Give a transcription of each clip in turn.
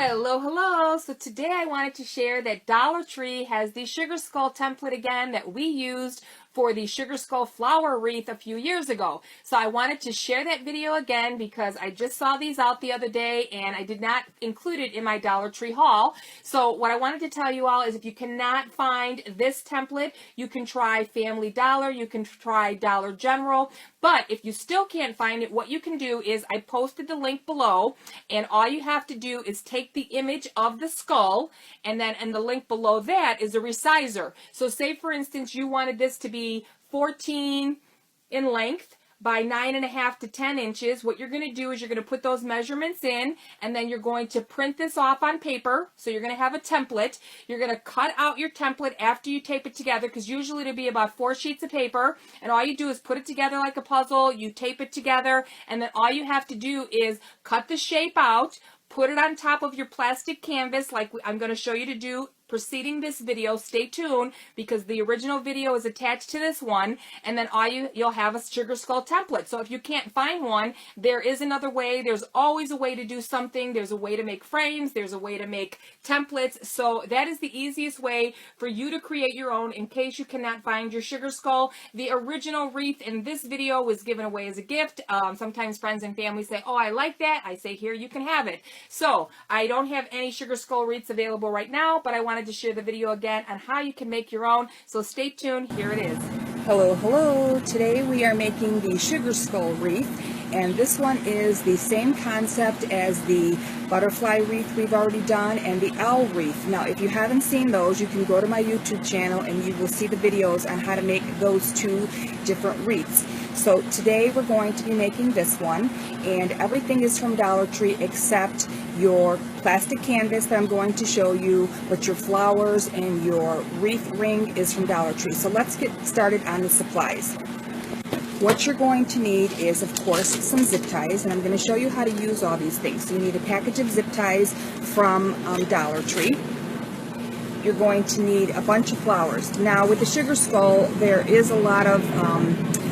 Hello, hello. So today I wanted to share that Dollar Tree has the Sugar Skull template again that we used for the Sugar Skull flower wreath a few years ago. So I wanted to share that video again because I just saw these out the other day and I did not include it in my Dollar Tree haul. So what I wanted to tell you all is if you cannot find this template, you can try Family Dollar, you can try Dollar General. But if you still can't find it, what you can do is I posted the link below, and all you have to do is take the image of the skull, and then in the link below that is a resizer. So say for instance you wanted this to be 14 in length by 9.5 to 10 inches. What you're going to do is you're going to put those measurements in, and then you're going to print this off on paper. So you're going to have a template. You're going to cut out your template after you tape it together, because usually it'll be about 4 sheets of paper, and all you do is put it together like a puzzle. You tape it together, and then all you have to do is cut the shape out, put it on top of your plastic canvas like I'm going to show you to do preceding this video. Stay tuned because the original video is attached to this one, and then you'll have a Sugar Skull template. So if you can't find one, there is another way. There's always a way to do something. There's a way to make frames. There's a way to make templates. So that is the easiest way for you to create your own in case you cannot find your Sugar Skull. The original wreath in this video was given away as a gift. Sometimes friends and family say, oh, I like that. I say, here, you can have it. So I don't have any Sugar Skull wreaths available right now, but I wanted to share the video again on how you can make your own. So stay tuned. Here it is. Hello. Today we are making the Sugar Skull wreath, and this one is the same concept as the butterfly wreath we've already done and the owl wreath. Now if you haven't seen those, you can go to my YouTube channel and you will see the videos on how to make those two different wreaths. So today we're going to be making this one, and everything is from Dollar Tree except your plastic canvas that I'm going to show you, but your flowers and your wreath ring is from Dollar Tree. So let's get started on the supplies. What you're going to need is, of course, some zip ties, and I'm going to show you how to use all these things. So you need a package of zip ties from Dollar Tree. You're going to need a bunch of flowers. Now with the Sugar Skull, there is a lot of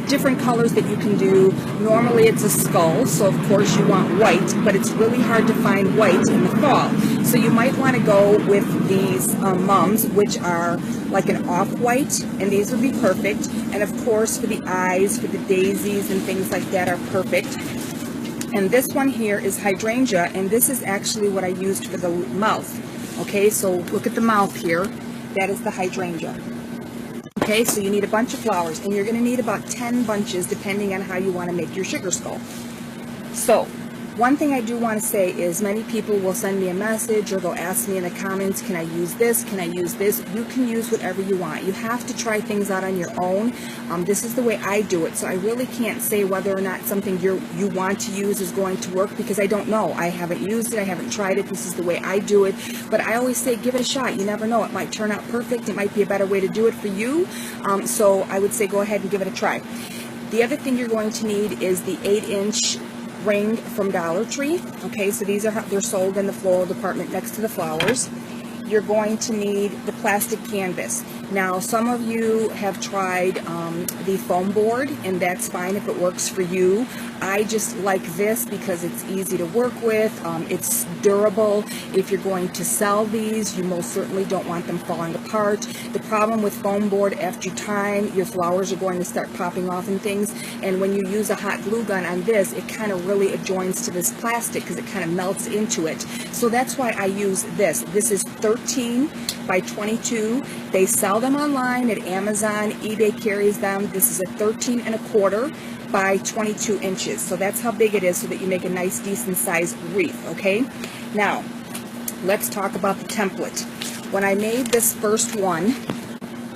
different colors that you can do. Normally it's a skull, so of course you want white, but it's really hard to find white in the fall. So you might want to go with these mums, which are like an off-white, and these would be perfect. And of course for the eyes, for the daisies and things like that are perfect. And this one here is hydrangea, and this is actually what I used for the mouth. Okay, so look at the mouth here. That is the hydrangea. Okay, so you need a bunch of flowers, and you're going to need about 10 bunches depending on how you want to make your Sugar Skull. So one thing I do want to say is many people will send me a message or they'll ask me in the comments, can I use this? Can I use this? You can use whatever you want. You have to try things out on your own. This is the way I do it, so I really can't say whether or not something you want to use is going to work because I don't know. I haven't used it. I haven't tried it. This is the way I do it. But I always say give it a shot. You never know. It might turn out perfect. It might be a better way to do it for you. So I would say go ahead and give it a try. The other thing you're going to need is the 8-inch ring from Dollar Tree. Okay, so they're sold in the floral department next to the flowers. You're going to need the plastic canvas. Now some of you have tried the foam board, and that's fine if it works for you. I just like this because it's easy to work with. It's durable. If you're going to sell these, you most certainly don't want them falling apart. The problem with foam board, after time, your flowers are going to start popping off and things, and when you use a hot glue gun on this, it kind of really adjoins to this plastic because it kind of melts into it. So that's why I use this. This is 13 by 22. They sell them online at Amazon. eBay carries them. This is a 13 1/4 by 22 inches. So that's how big it is, so that you make a nice decent sized wreath. Okay, now let's talk about the template. When I made this first one,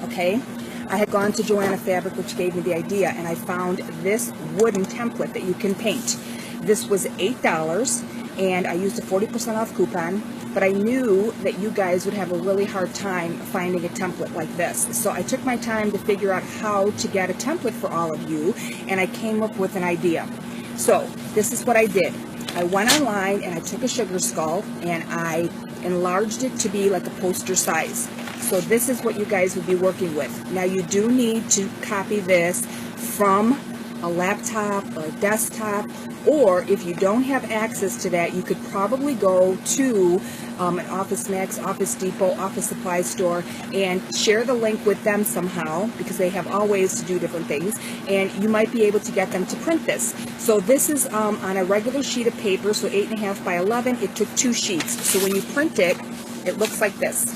okay, I had gone to Joanna Fabric, which gave me the idea, and I found this wooden template that you can paint. This was $8, and I used a 40% off coupon, but I knew that you guys would have a really hard time finding a template like this. So I took my time to figure out how to get a template for all of you, and I came up with an idea. So this is what I did. I went online and I took a Sugar Skull and I enlarged it to be like a poster size. So this is what you guys would be working with. Now you do need to copy this from a laptop or a desktop, or if you don't have access to that, you could probably go to an Office Max, Office Depot, Office Supply store and share the link with them somehow, because they have all ways to do different things, and you might be able to get them to print this. So this is on a regular sheet of paper, so 8.5 by 11. It took 2 sheets. So when you print it, it looks like this.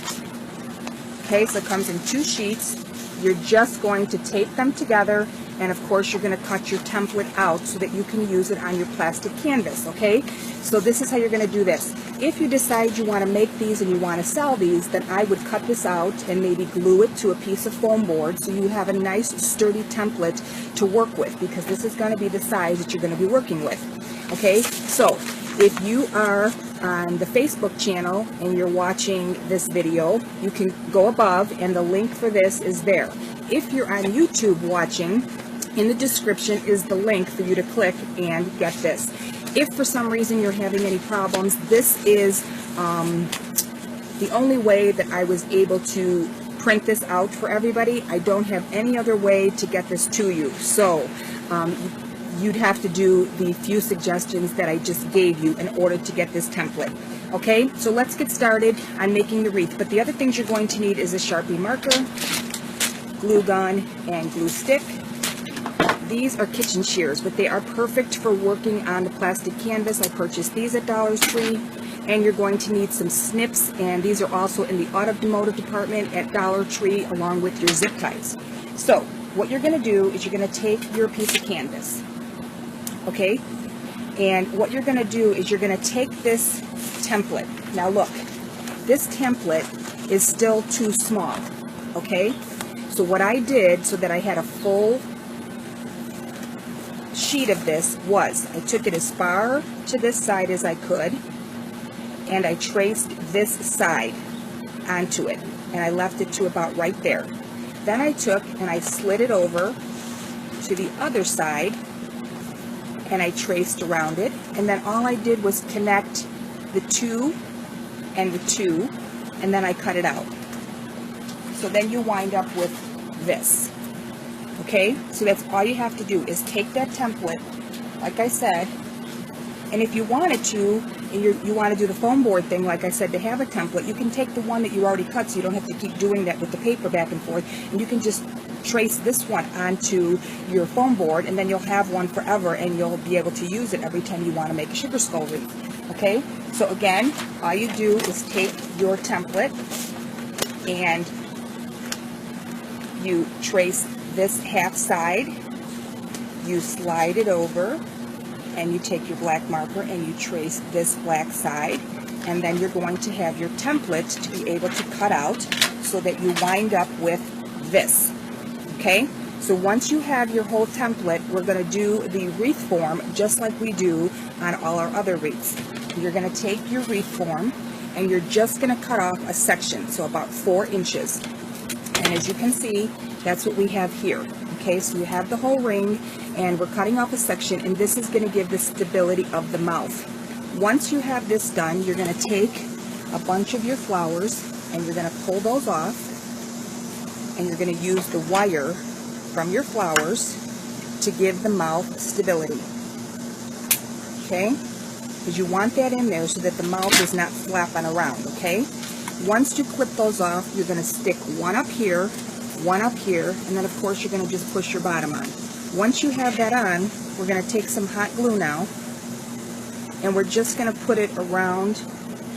Okay, so it comes in 2 sheets. You're just going to tape them together, and of course you're going to cut your template out so that you can use it on your plastic canvas. Okay, so this is how you're going to do this. If you decide you want to make these and you want to sell these, then I would cut this out and maybe glue it to a piece of foam board so you have a nice sturdy template to work with, because this is going to be the size that you're going to be working with. Okay, so if you are on the Facebook channel and you're watching this video, you can go above and the link for this is there. If you're on YouTube watching, in the description is the link for you to click and get this. If for some reason you're having any problems, this is the only way that I was able to print this out for everybody. I don't have any other way to get this to you. So you'd have to do the few suggestions that I just gave you in order to get this template. Okay, so let's get started on making the wreath. But the other things you're going to need is a Sharpie marker, glue gun, and glue stick. These are kitchen shears, but they are perfect for working on the plastic canvas. I purchased these at Dollar Tree. And you're going to need some snips, and these are also in the automotive department at Dollar Tree, along with your zip ties. So what you're going to do is you're going to take your piece of canvas. Okay, and what you're going to do is you're going to take this template. Now look, this template is still too small. Okay, so what I did so that I had a full sheet of this was I took it as far to this side as I could, and I traced this side onto it, and I left it to about right there. Then I took and I slid it over to the other side, and I traced around it, and then all I did was connect the 2 and the 2, and then I cut it out. So then you wind up with this. Okay, so that's all you have to do is take that template, like I said, and if you wanted to, and you want to do the foam board thing, like I said, to have a template, you can take the one that you already cut, so you don't have to keep doing that with the paper back and forth, and you can just trace this one onto your foam board, and then you'll have one forever, and you'll be able to use it every time you want to make a sugar skull wreath. Okay, so again, all you do is take your template and you trace this half side, you slide it over, and you take your black marker and you trace this black side, and then you're going to have your template to be able to cut out so that you wind up with this. Okay, so once you have your whole template, we're going to do the wreath form just like we do on all our other wreaths. You're going to take your wreath form and you're just going to cut off a section, so about 4 inches. And as you can see, that's what we have here. Okay, so you have the whole ring, and we're cutting off a section, and this is going to give the stability of the mouth. Once you have this done, you're going to take a bunch of your flowers, and you're going to pull those off, and you're going to use the wire from your flowers to give the mouth stability. Okay, because you want that in there so that the mouth is not flapping around. Okay, once you clip those off, you're going to stick one up here, and then of course you're going to just push your bottom on. Once you have that on, we're going to take some hot glue now, and we're just going to put it around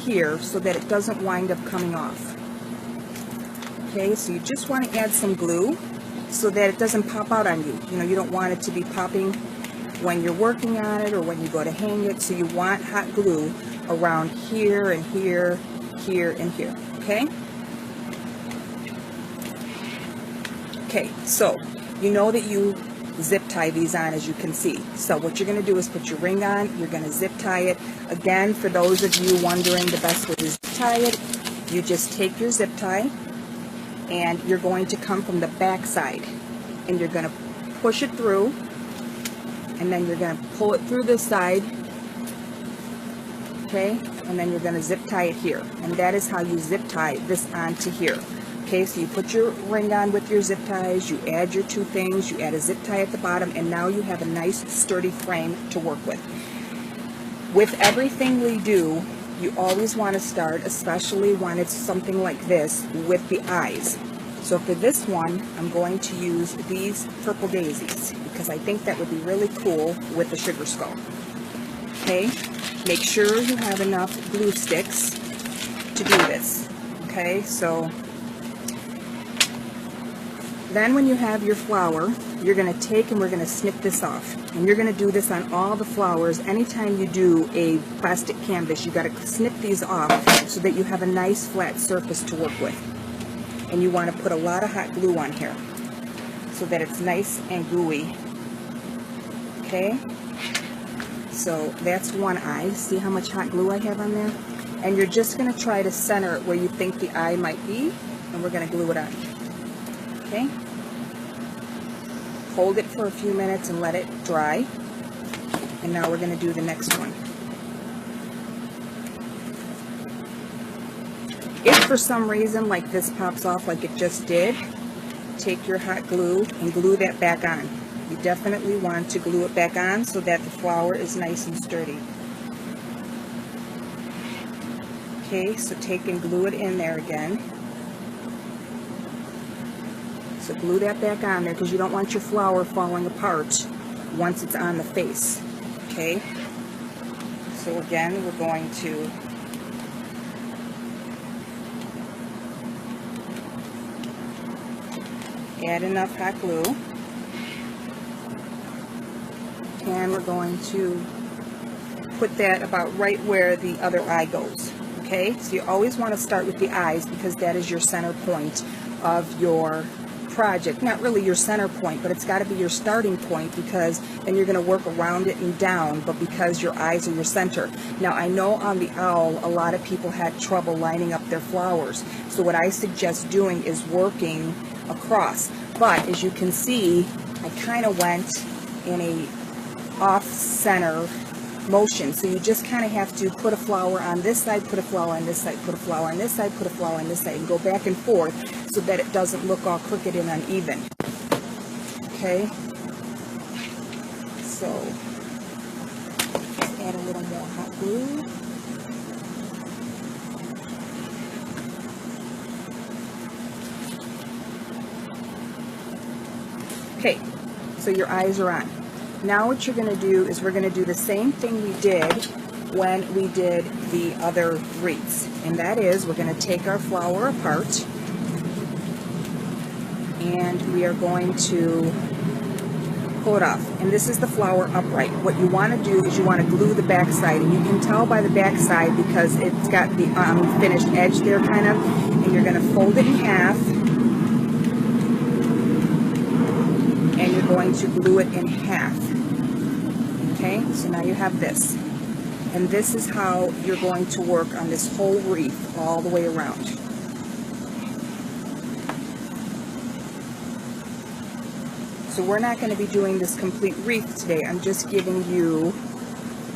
here so that it doesn't wind up coming off. Okay, so you just want to add some glue so that it doesn't pop out on you. You know, you don't want it to be popping when you're working on it or when you go to hang it, so you want hot glue around here and here, here and here. Okay? Okay, so you know that you zip tie these on, as you can see. So what you're going to do is put your ring on, you're going to zip tie it. Again, for those of you wondering the best way to zip tie it, you just take your zip tie and you're going to come from the back side and you're going to push it through, and then you're going to pull it through this side, okay, and then you're going to zip tie it here, and that is how you zip tie this onto here. Okay, Okay, so you put your ring on with your zip ties, you add your two things, you add a zip tie at the bottom, and now you have a nice sturdy frame to work with. With everything we do, you always want to start, especially when it's something like this, with the eyes. So for this one, I'm going to use these purple daisies because I think that would be really cool with the sugar skull. Okay, make sure you have enough glue sticks to do this. Okay, so then when you have your flower, you're going to take and we're going to snip this off. And you're going to do this on all the flowers. Anytime you do a plastic canvas, you got to snip these off so that you have a nice flat surface to work with. And you want to put a lot of hot glue on here so that it's nice and gooey. Okay, so that's one eye. See how much hot glue I have on there? And you're just going to try to center it where you think the eye might be, and we're going to glue it on. Okay, hold it for a few minutes and let it dry. And now we're going to do the next one. If for some reason like this pops off like it just did, take your hot glue and glue that back on. You definitely want to glue it back on so that the flower is nice and sturdy. Okay, so take and glue it in there again. So glue that back on there because you don't want your flower falling apart once it's on the face. Okay, so again, we're going to add enough hot glue, and we're going to put that about right where the other eye goes. Okay, so you always want to start with the eyes because that is your center point of your project. Not really your center point, but it's got to be your starting point because then you're going to work around it and down, but because your eyes are your center. Now I know on the owl a lot of people had trouble lining up their flowers, so what I suggest doing is working across, but as you can see I kind of went in a off-center motion, so you just kind of have to put a flower on this side, put a flower on this side, put a flower on this side, put a flower on this side, and go back and forth so that it doesn't look all crooked and uneven. Okay, so let's add a little more hot glue. Okay, so your eyes are on. Now what you're going to do is we're going to do the same thing we did when we did the other wreaths. And that is we're going to take our flower apart and we are going to pull it off. And this is the flower upright. What you want to do is you want to glue the back side. And you can tell by the back side because it's got the finished edge there kind of. And you're going to fold it in half. And you're going to glue it in half. Okay, so now you have this. And this is how you're going to work on this whole wreath all the way around. So we're not going to be doing this complete wreath today. I'm just giving you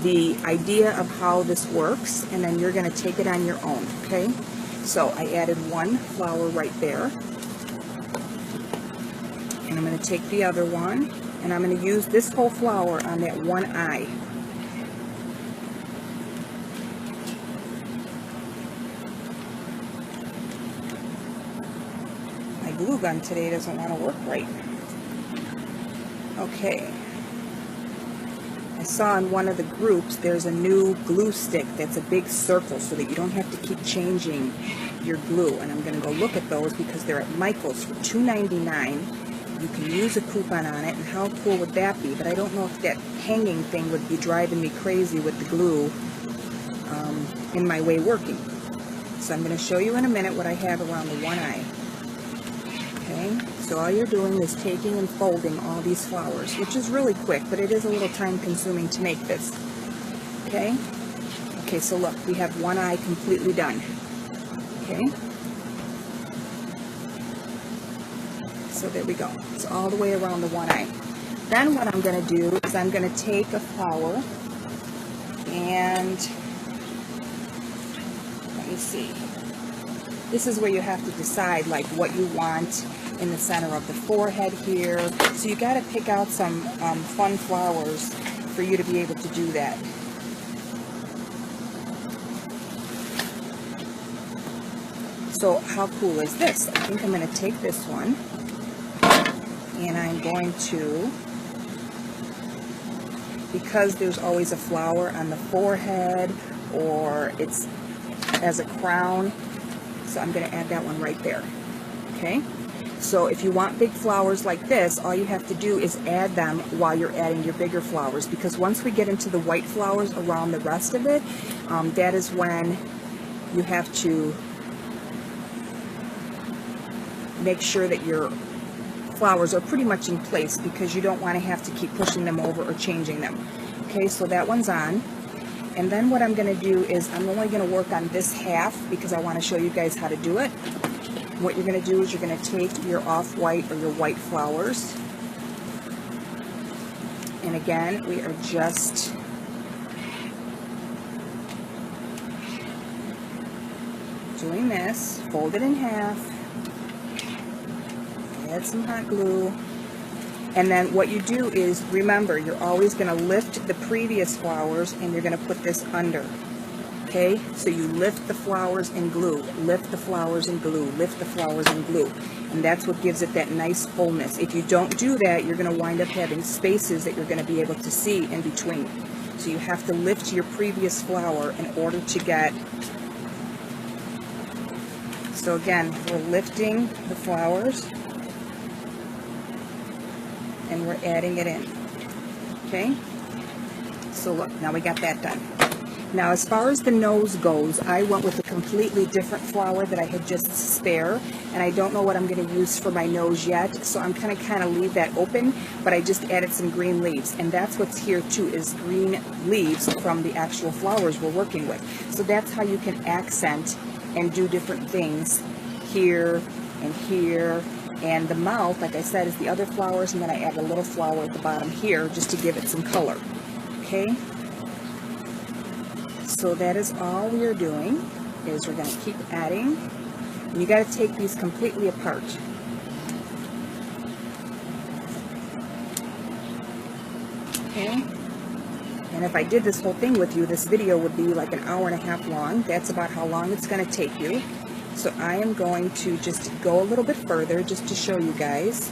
the idea of how this works, and then you're going to take it on your own, okay? So I added one flower right there. And I'm going to take the other one, and I'm going to use this whole flower on that one eye. My glue gun today doesn't want to work right. Okay. I saw in one of the groups there's a new glue stick that's a big circle so that you don't have to keep changing your glue. And I'm going to go look at those because they're at Michael's for $2.99. You can use a coupon on it, and how cool would that be? But I don't know if that hanging thing would be driving me crazy with the glue in my way working. So I'm going to show you in a minute what I have around the one eye. Okay, so all you're doing is taking and folding all these flowers, which is really quick, but it is a little time consuming to make this. Okay, okay, so look, we have one eye completely done. Okay. So there we go. It's all the way around the one eye. Then what I'm going to do is I'm going to take a flower and let me see. this is where you have to decide like what you want in the center of the forehead here. So you got to pick out some fun flowers for you to be able to do that. So how cool is this? I think I'm going to take this one and I'm going to, because there's always a flower on the forehead or it's as a crown, so I'm going to add that one right there. Okay, so if you want big flowers like this, all you have to do is add them while you're adding your bigger flowers, because once we get into the white flowers around the rest of it, that is when you have to make sure that your flowers are pretty much in place, because you don't want to have to keep pushing them over or changing them. Okay, so that one's on. And then what I'm going to do is I'm only going to work on this half because I want to show you guys how to do it. What you're going to do is you're going to take your off-white or your white flowers. And again, we are just doing this. Fold it in half. Add some hot glue. And then what you do is, remember, you're always going to lift the previous flowers and you're going to put this under. Okay, so you lift the flowers and glue, lift the flowers and glue, lift the flowers and glue. And that's what gives it that nice fullness. If you don't do that, you're going to wind up having spaces that you're going to be able to see in between. So you have to lift your previous flower in order to get. So again, we're lifting the flowers and we're adding it in. Okay, so look, now we got that done. Now as far as the nose goes, I went with a completely different flower that I had just spare, and I don't know what I'm going to use for my nose yet, so I'm going to kind of leave that open, but I just added some green leaves, and that's what's here too, is green leaves from the actual flowers we're working with. So that's how you can accent and do different things here and here. And the mouth, like I said, is the other flowers, and then I add a little flower at the bottom here just to give it some color. Okay? So that is all we are doing, is we're going to keep adding. And you got to take these completely apart. Okay? And if I did this whole thing with you, this video would be like an hour and a half long. That's about how long it's going to take you. So I am going to just go a little bit further just to show you guys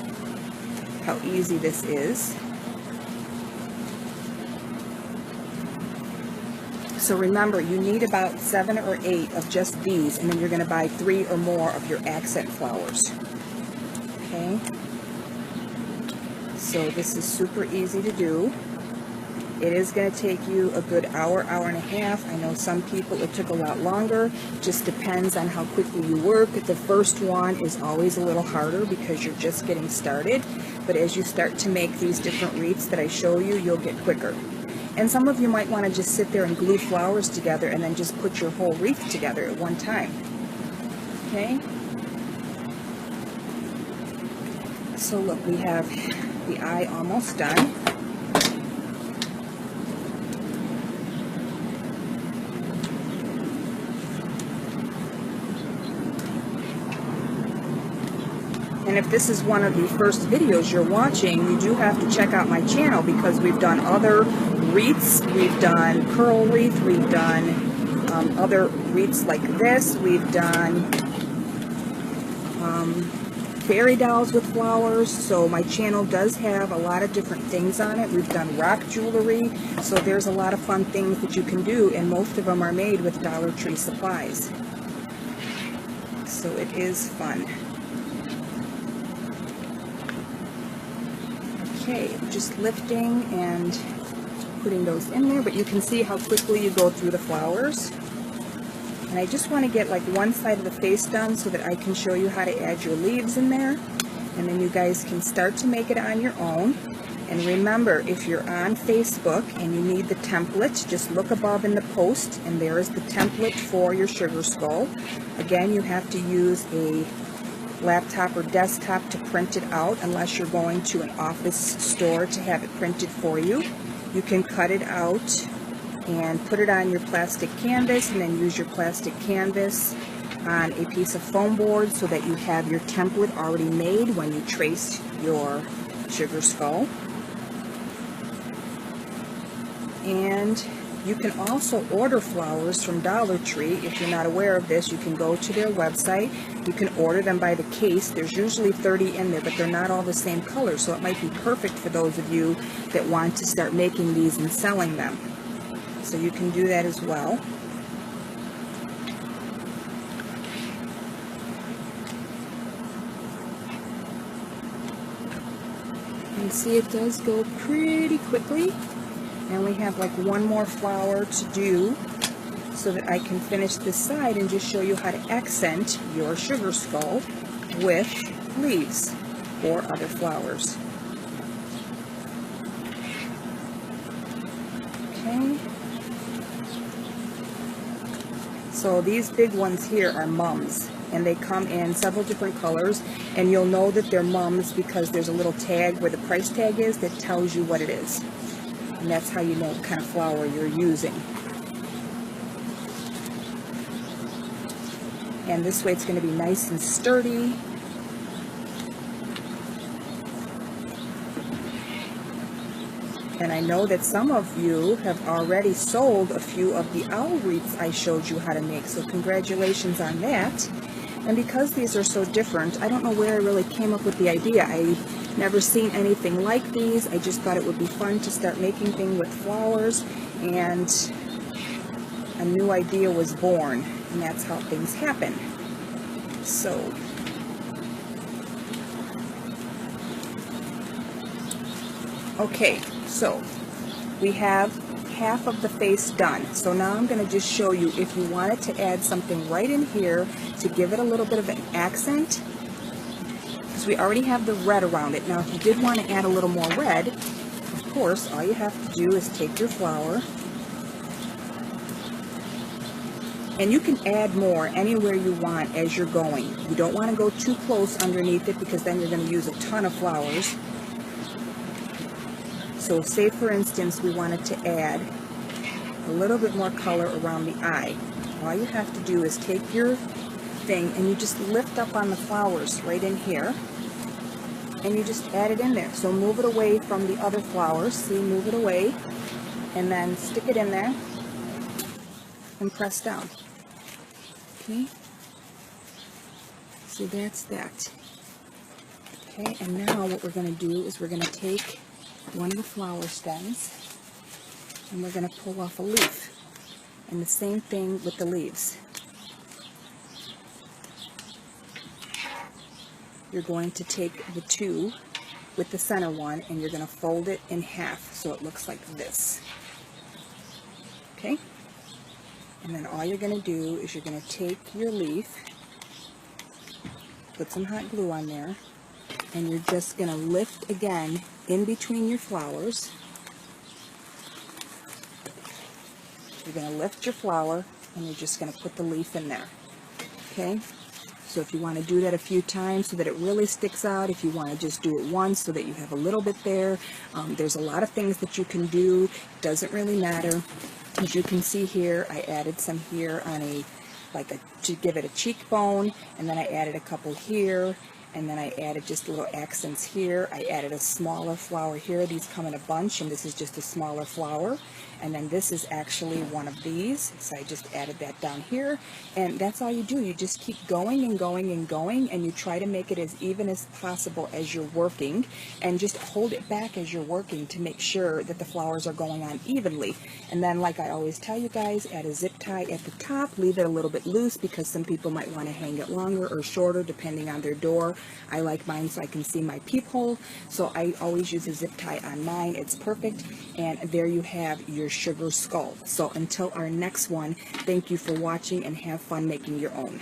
how easy this is. So remember, you need about 7 or 8 of just these, and then you're going to buy 3 or more of your accent flowers. Okay? So this is super easy to do. It is going to take you a good hour, hour and a half. I know some people it took a lot longer. Just depends on how quickly you work. The first one is always a little harder because you're just getting started. But as you start to make these different wreaths that I show you, you'll get quicker. And some of you might want to just sit there and glue flowers together and then just put your whole wreath together at one time. Okay? So look, we have the eye almost done. And if this is one of the first videos you're watching, you do have to check out my channel, because we've done other wreaths. We've done curl wreath, we've done other wreaths like this, we've done fairy dolls with flowers. So my channel does have a lot of different things on it. We've done rock jewelry, so there's a lot of fun things that you can do, and most of them are made with Dollar Tree supplies. So it is fun. Okay, just lifting and putting those in there, but you can see how quickly you go through the flowers. And I just want to get like one side of the face done so that I can show you how to add your leaves in there, and then you guys can start to make it on your own. And remember, if you're on Facebook and you need the template, just look above in the post, and there is the template for your sugar skull. Again, you have to use a laptop or desktop to print it out, unless you're going to an office store to have it printed for you. You can cut it out and put it on your plastic canvas, and then use your plastic canvas on a piece of foam board so that you have your template already made when you trace your sugar skull. And you can also order flowers from Dollar Tree. If you're not aware of this, you can go to their website. You can order them by the case. There's usually 30 in there, but they're not all the same color, so it might be perfect for those of you that want to start making these and selling them. So you can do that as well. And see, it does go pretty quickly. And we have like one more flower to do so that I can finish this side and just show you how to accent your sugar skull with leaves or other flowers. Okay. So these big ones here are mums, and they come in several different colors, and you'll know that they're mums because there's a little tag where the price tag is that tells you what it is. And that's how you know what kind of flower you're using. And this way it's going to be nice and sturdy. And I know that some of you have already sold a few of the owl wreaths I showed you how to make, so congratulations on that. And because these are so different, I don't know where I really came up with the idea. I've never seen anything like these. I just thought it would be fun to start making things with flowers, and a new idea was born, and that's how things happen. So, okay, so we have half of the face done. So now I'm going to just show you if you wanted to add something right in here to give it a little bit of an accent, because we already have the red around it. Now if you did want to add a little more red, of course, all you have to do is take your flower, and you can add more anywhere you want as you're going. You don't want to go too close underneath it because then you're going to use a ton of flowers. So say for instance we wanted to add a little bit more color around the eye. All you have to do is take your thing and you just lift up on the flowers right in here, and you just add it in there. So move it away from the other flowers. See, move it away, and then stick it in there and press down. Okay, so that's that. Okay, and now what we're going to do is we're going to take one of the flower stems and we're going to pull off a leaf, and the same thing with the leaves. You're going to take the two with the center one and you're going to fold it in half so it looks like this. Okay, and then all you're going to do is you're going to take your leaf, put some hot glue on there, and you're just going to lift again in between your flowers. You're going to lift your flower and you're just going to put the leaf in there. Okay, so if you want to do that a few times so that it really sticks out, if you want to just do it once so that you have a little bit there, there's a lot of things that you can do. It doesn't really matter. As you can see here, I added some here on to give it a cheekbone, and then I added a couple here, and then I added just little accents here. I added a smaller flower here. These come in a bunch, and this is just a smaller flower. And then this is actually one of these, so I just added that down here. And that's all you do. You just keep going and going and going, and you try to make it as even as possible as you're working, and just hold it back as you're working to make sure that the flowers are going on evenly. And then, like I always tell you guys, add a zip tie at the top. Leave it a little bit loose because some people might want to hang it longer or shorter depending on their door. I like mine so I can see my peephole, so I always use a zip tie on mine. It's perfect. And there you have your sugar skull. So until our next one, thank you for watching and have fun making your own.